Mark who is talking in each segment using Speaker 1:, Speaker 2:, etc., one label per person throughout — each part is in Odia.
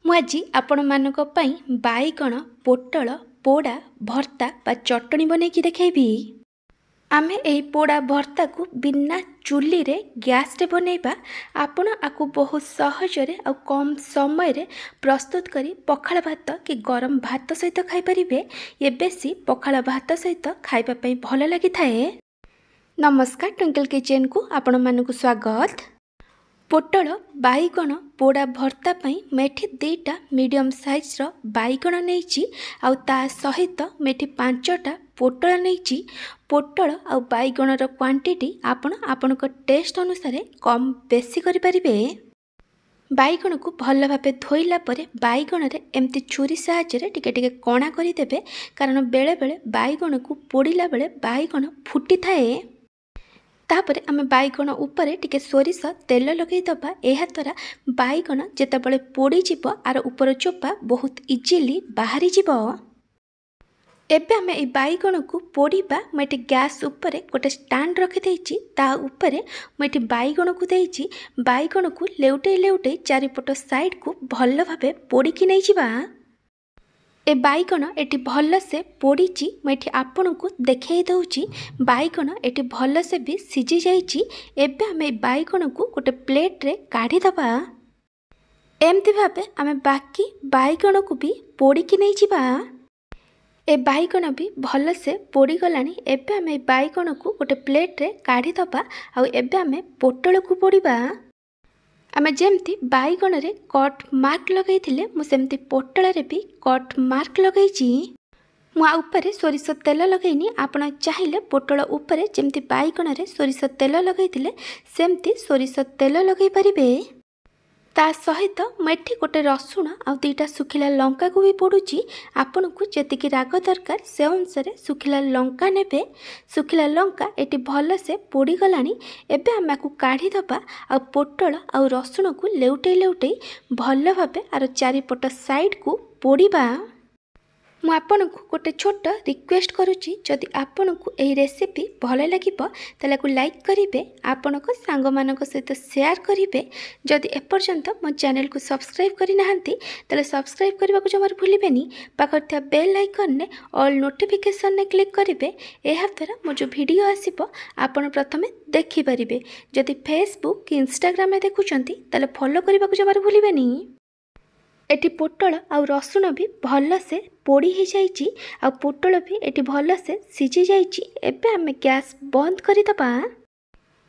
Speaker 1: ମୁଁ ଆଜି ଆପଣମାନଙ୍କ ପାଇଁ ବାଇଗଣ, ପୋଟଳ, ପୋଡ଼ା, ଭର୍ତ୍ତା ବା ଚଟଣି ବନେଇକି ଦେଖେଇବି। ଆମେ ଏହି ପୋଡ଼ା ଭର୍ତ୍ତାକୁ ବିନା ଚୁଲିରେ ଗ୍ୟାସ୍ରେ ବନେଇବା। ଆପଣ ଆକୁ ବହୁତ ସହଜରେ ଆଉ କମ୍ ସମୟରେ ପ୍ରସ୍ତୁତ କରି ପଖାଳ ଭାତ କି ଗରମ ଭାତ ସହିତ ଖାଇପାରିବେ। ଏ ବେଶୀ ପଖାଳ ଭାତ ସହିତ ଖାଇବା ପାଇଁ ଭଲ ଲାଗିଥାଏ। ନମସ୍କାର, ଟ୍ୱିଙ୍କଲ୍ କିଚେନ୍କୁ ଆପଣମାନଙ୍କୁ ସ୍ୱାଗତ। ପୋଟଳ ବାଇଗଣ ପୋଡ଼ା ଭର୍ତ୍ତା ପାଇଁ ମୁଁ ଏଠି 2ଟା ମିଡ଼ିୟମ୍ ସାଇଜ୍ର ବାଇଗଣ ନେଇଛି, ଆଉ ତା ସହିତ ମୁଁ ଏଠି 5ଟା ପୋଟଳ ନେଇଛି। ପୋଟଳ ଆଉ ବାଇଗଣର କ୍ୱାଣ୍ଟିଟି ଆପଣ ଆପଣଙ୍କ ଟେଷ୍ଟ ଅନୁସାରେ କମ୍ ବେଶୀ କରିପାରିବେ। ବାଇଗଣକୁ ଭଲ ଭାବେ ଧୋଇଲା ପରେ ବାଇଗଣରେ ଏମିତି ଛୁରୀ ସାହାଯ୍ୟରେ ଟିକେ ଟିକେ କଣା କରିଦେବେ, କାରଣ ବେଳେବେଳେ ବାଇଗଣକୁ ପୋଡ଼ିଲା ବେଳେ ବାଇଗଣ ଫୁଟିଥାଏ। ତାପରେ ଆମେ ବାଇଗଣ ଉପରେ ଟିକେ ସୋରିଷ ତେଲ ଲଗାଇଦେବା। ଏହାଦ୍ୱାରା ବାଇଗଣ ଯେତେବେଳେ ପୋଡ଼ିଯିବ ଆର ଉପର ଚୋପା ବହୁତ ଇଜିଲି ବାହାରିଯିବ। ଏବେ ଆମେ এই ବାଇଗଣକୁ ପୋଡ଼ିବା। ମୁଁ ଏଠି ଗ୍ୟାସ୍ ଉପରେ ଗୋଟେ ଷ୍ଟାଣ୍ଡ ରଖିଦେଇଛି, ତା ଉପରେ ମୁଁ ଏଠି ବାଇଗଣକୁ ଦେଇଛି। ବାଇଗଣକୁ ଲେଉଟେଇ ଲେଉଟେଇ ଚାରିପଟ ସାଇଡ଼କୁ ଭଲ ଭାବେ ପୋଡ଼ିକି ନେଇଯିବା। ଏ ବାଇଗଣ ଏଠି ଭଲସେ ପୋଡ଼ିଛି। ମୁଁ ଏଠି ଆପଣଙ୍କୁ ଦେଖେଇ ଦେଉଛି ବାଇଗଣ ଏଠି ଭଲସେ ବି ସିଝି ଯାଇଛି। ଏବେ ଆମେ ଏ ବାଇଗଣକୁ ଗୋଟେ ପ୍ଲେଟ୍ରେ କାଢ଼ିଦେବା। ଏମିତି ଭାବେ ଆମେ ବାକି ବାଇଗଣକୁ ବି ପୋଡ଼ିକି ନେଇଯିବା। ଏ ବାଇଗଣ ବି ଭଲସେ ପୋଡ଼ିଗଲାଣି। ଏବେ ଆମେ ଏ ବାଇଗଣକୁ ଗୋଟେ ପ୍ଲେଟ୍ରେ କାଢ଼ିଦେବା। ଆଉ ଏବେ ଆମେ ପୋଟଳକୁ ପୋଡ଼ିବା। ଆମେ ଯେମିତି ବାଇଗଣରେ କଟ୍ ମାର୍କ ଲଗାଇଥିଲେ, ମୁଁ ସେମିତି ପୋଟଳରେ ବି କଟ୍ ମାର୍କ ଲଗାଇଛି। ମୁଁ ଆ ଉପରେ ସୋରିଷ ତେଲ ଲଗାଇନି। ଆପଣ ଚାହିଁଲେ ପୋଟଳ ଉପରେ ଯେମିତି ବାଇଗଣରେ ସୋରିଷ ତେଲ ଲଗାଇଥିଲେ ସେମିତି ସୋରିଷ ତେଲ ଲଗାଇ ପାରିବେ। ତା ସହିତ ମୁଁ ଏଠି ଗୋଟେ ରସୁଣ ଆଉ 2ଟା ଶୁଖିଲା ଲଙ୍କାକୁ ବି ପୋଡ଼ୁଛି। ଆପଣଙ୍କୁ ଯେତିକି ରାଗ ଦରକାର ସେ ଅନୁସାରେ ଶୁଖିଲା ଲଙ୍କା ନେବେ। ଶୁଖିଲା ଲଙ୍କା ଏଠି ଭଲସେ ପୋଡ଼ିଗଲାଣି। ଏବେ ଆମେ ଆକୁ କାଢ଼ିଦେବା। ଆଉ ପୋଟଳ ଆଉ ରସୁଣକୁ ଲେଉଟେଇ ଲେଉଟେଇ ଭଲ ଭାବେ ଆର ଚାରିପଟ ସାଇଡ଼କୁ ପୋଡ଼ିବା। ମୁଁ ଆପଣଙ୍କୁ ଗୋଟେ ଛୋଟ ରିକ୍ୱେଷ୍ଟ କରୁଛି, ଯଦି ଆପଣଙ୍କୁ ଏହି ରେସିପି ଭଲ ଲାଗିବ ତାହେଲେ ଆକୁ ଲାଇକ୍ କରିବେ, ଆପଣଙ୍କ ସାଙ୍ଗମାନଙ୍କ ସହିତ ସେୟାର କରିବେ। ଯଦି ଏପର୍ଯ୍ୟନ୍ତ ମୋ ଚ୍ୟାନେଲକୁ ସବସ୍କ୍ରାଇବ୍ କରିନାହାନ୍ତି ତାହେଲେ ସବସ୍କ୍ରାଇବ୍ କରିବାକୁ ଜମାରୁ ଭୁଲିବେନି। ପାଖରେ ଥିବା ବେଲ୍ ଆଇକନ୍ରେ ଅଲ୍ ନୋଟିଫିକେସନ୍ରେ କ୍ଲିକ୍ କରିବେ। ଏହାଦ୍ୱାରା ମୋ ଯେଉଁ ଭିଡ଼ିଓ ଆସିବ ଆପଣ ପ୍ରଥମେ ଦେଖିପାରିବେ। ଯଦି ଫେସବୁକ୍ କି ଇନଷ୍ଟାଗ୍ରାମରେ ଦେଖୁଛନ୍ତି ତାହେଲେ ଫଲୋ କରିବାକୁ ଜମାରୁ ଭୁଲିବେନି। ଏଠି ପୋଟଳ ଆଉ ରସୁଣ ବି ଭଲସେ ପୋଡ଼ି ହେଇଯାଇଛି, ଆଉ ପୋଟଳ ବି ଏଠି ଭଲସେ ସିଝି ଯାଇଛି। ଏବେ ଆମେ ଗ୍ୟାସ୍ ବନ୍ଦ କରିଦେବା।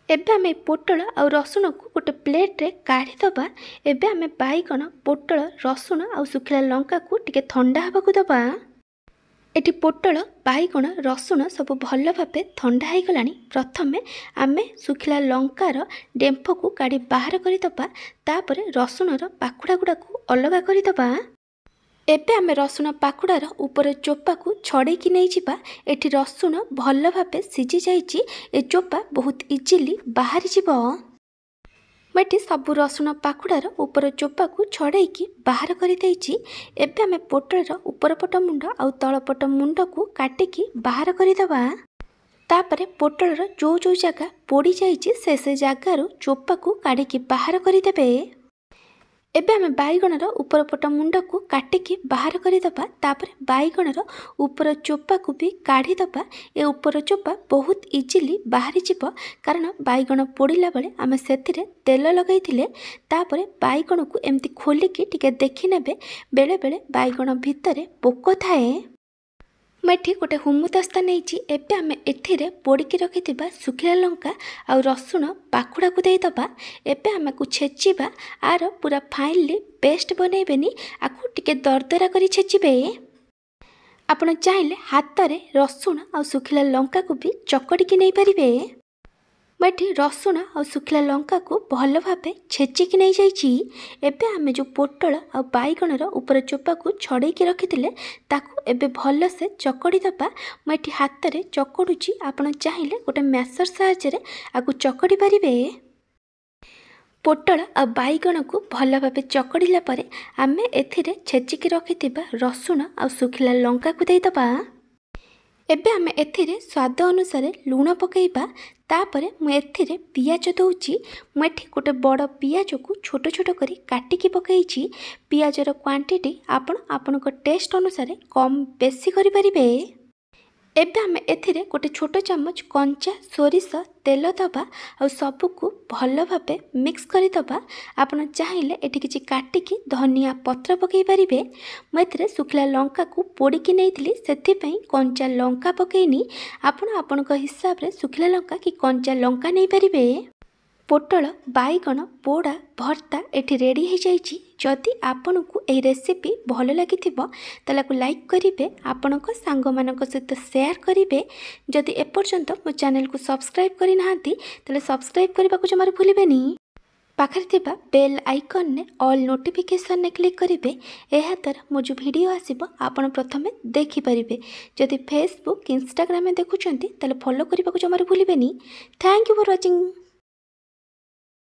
Speaker 1: ଏବେ ଆମେ ପୋଟଳ ଆଉ ରସୁଣକୁ ଗୋଟେ ପ୍ଲେଟ୍ରେ କାଢ଼ିଦେବା। ଏବେ ଆମେ ବାଇଗଣ, ପୋଟଳ, ରସୁଣ ଆଉ ଶୁଖିଲା ଲଙ୍କାକୁ ଟିକେ ଥଣ୍ଡା ହେବାକୁ ଦେବା। ଏଠି ପୋଟଳ, ବାଇଗଣ, ରସୁଣ ସବୁ ଭଲ ଭାବେ ଥଣ୍ଡା ହେଇଗଲାଣି। ପ୍ରଥମେ ଆମେ ଶୁଖିଲା ଲଙ୍କାର ଡେମ୍ଫକୁ କାଢ଼ି ବାହାର କରିଦେବା। ତାପରେ ରସୁଣର ପାଖୁଡ଼ା ଗୁଡ଼ାକୁ ଅଲଗା କରିଦେବା। ଏବେ ଆମେ ରସୁଣ ପାଖୁଡ଼ାର ଉପର ଚୋପାକୁ ଛଡ଼େଇକି ନେଇଯିବା। ଏଠି ରସୁଣ ଭଲ ଭାବେ ସିଝି ଯାଇଛି। ଏ ଚୋପା ବହୁତ ଇଜିଲି ବାହାରିଯିବ। ମୁଁ ଏଠି ସବୁ ରସୁଣ ପାଖୁଡ଼ାର ଉପର ଚୋପାକୁ ଛଡ଼େଇକି ବାହାର କରିଦେଇଛି। ଏବେ ଆମେ ପୋଟଳର ଉପର ପଟ ମୁଣ୍ଡ ଆଉ ତଳ ପଟ ମୁଣ୍ଡକୁ କାଟିକି ବାହାର କରିଦେବା। ତାପରେ ପୋଟଳର ଯେଉଁ ଜାଗା ପୋଡ଼ି ଯାଇଛି ସେ ଜାଗାରୁ ଚୋପାକୁ କାଢ଼ିକି ବାହାର କରିଦେବେ। ଏବେ ଆମେ ବାଇଗଣର ଉପର ପଟ ମୁଣ୍ଡକୁ କାଟିକି ବାହାର କରିଦେବା। ତାପରେ ବାଇଗଣର ଉପର ଚୋପାକୁ ବି କାଢ଼ିଦେବା। ଏ ଉପର ଚୋପା ବହୁତ ଇଜିଲି ବାହାରିଯିବ, କାରଣ ବାଇଗଣ ପୋଡ଼ିଲା ବେଳେ ଆମେ ସେଥିରେ ତେଲ ଲଗାଇଥିଲେ। ତାପରେ ବାଇଗଣକୁ ଏମିତି ଖୋଲିକି ଟିକେ ଦେଖିନେବେ, ବେଳେବେଳେ ବାଇଗଣ ଭିତରେ ପୋକ ଥାଏ। ମୁଁ ଏଠି ଗୋଟେ ହୁମୁଦସ୍ତା ନେଇଛି। ଏବେ ଆମେ ଏଥିରେ ପୋଡ଼ିକି ରଖିଥିବା ଶୁଖିଲା ଲଙ୍କା ଆଉ ରସୁଣ ପାଖୁଡ଼ାକୁ ଦେଇଦେବା। ଏବେ ଆମେ ଆକୁ ଛେଚିବା। ଆର ପୁରା ଫାଇନଲି ପେଷ୍ଟ ବନେଇବେନି, ଆକୁ ଟିକେ ଦରଦରା କରି ଛେଚିବେ। ଆପଣ ଚାହିଁଲେ ହାତରେ ରସୁଣ ଆଉ ଶୁଖିଲା ଲଙ୍କାକୁ ବି ଚକଟିକି ନେଇପାରିବେ। ମୁଁ ଏଠି ରସୁଣ ଆଉ ଶୁଖିଲା ଲଙ୍କାକୁ ଭଲ ଭାବେ ଛେଚିକି ନେଇଯାଇଛି। ଏବେ ଆମେ ଯେଉଁ ପୋଟଳ ଆଉ ବାଇଗଣର ଉପର ଚୋପାକୁ ଛଡ଼େଇକି ରଖିଥିଲେ ତାକୁ ଏବେ ଭଲସେ ଚକଡ଼ି ଦେବା। ମୁଁ ଏଠି ହାତରେ ଚକଡ଼ୁଛି, ଆପଣ ଚାହିଁଲେ ଗୋଟେ ମ୍ୟାସର ସାହାଯ୍ୟରେ ଆକୁ ଚକଡ଼ି ପାରିବେ। ପୋଟଳ ଆଉ ବାଇଗଣକୁ ଭଲ ଭାବେ ଚକଡ଼ିଲା ପରେ ଆମେ ଏଥିରେ ଛେଚିକି ରଖିଥିବା ରସୁଣ ଆଉ ଶୁଖିଲା ଲଙ୍କାକୁ ଦେଇଦେବା। एबे आमे एथिरे स्वाद अनुसार लुण पकेइबा। तापरे मु एथिरे पियाज दउची। मु एठी गोटे बड़ पियाज को छोट छोट करी काटिकी पकईची। पियाजर क्वांटिटी आपनको टेस्ट अनुसार कम बेसी करि परिबे। एबे आमे एथिरे गोटे छोट चामच कंचा सोरिष तेल दबा और सबको भल भाबे मिक्स करि दबा। आपण चाहिले एठी किछि काटिकी धनिया पत्र पकई परिबे। मैं एथिरे सुखला लंका को पोड़िकी नेइथिली, सेथि पई कंचा लंका पकईनी। आपणक हिसाब रे सुखला लंका कि कंचा लंका नै परिबे। पोटल बाईगण पोड़ा भर्ता एठी रेडी हो जाइछि। जदि आपनकु एई रेसिपी भल लागिथिबो ताला को लाइक करिवे, आपनक सांग मानक सहित शेयर करिवे। जदि एपर्यंत मो चैनल को सब्सक्राइब करि नाहंती ताले सब्सक्राइब करबा को जमार भूलिबेनी। पाखरे थिबा बेल आइकन ने ऑल नोटिफिकेशन ने क्लिक करिवे। एहा द्वारा मो जो वीडियो आसीबो आपण प्रथमे देखि परिबे। जदि फेसबुक इंस्टाग्राम में देखुचंती ताले फॉलो करबा को जमार भूलिबेनी। Thank you for watching.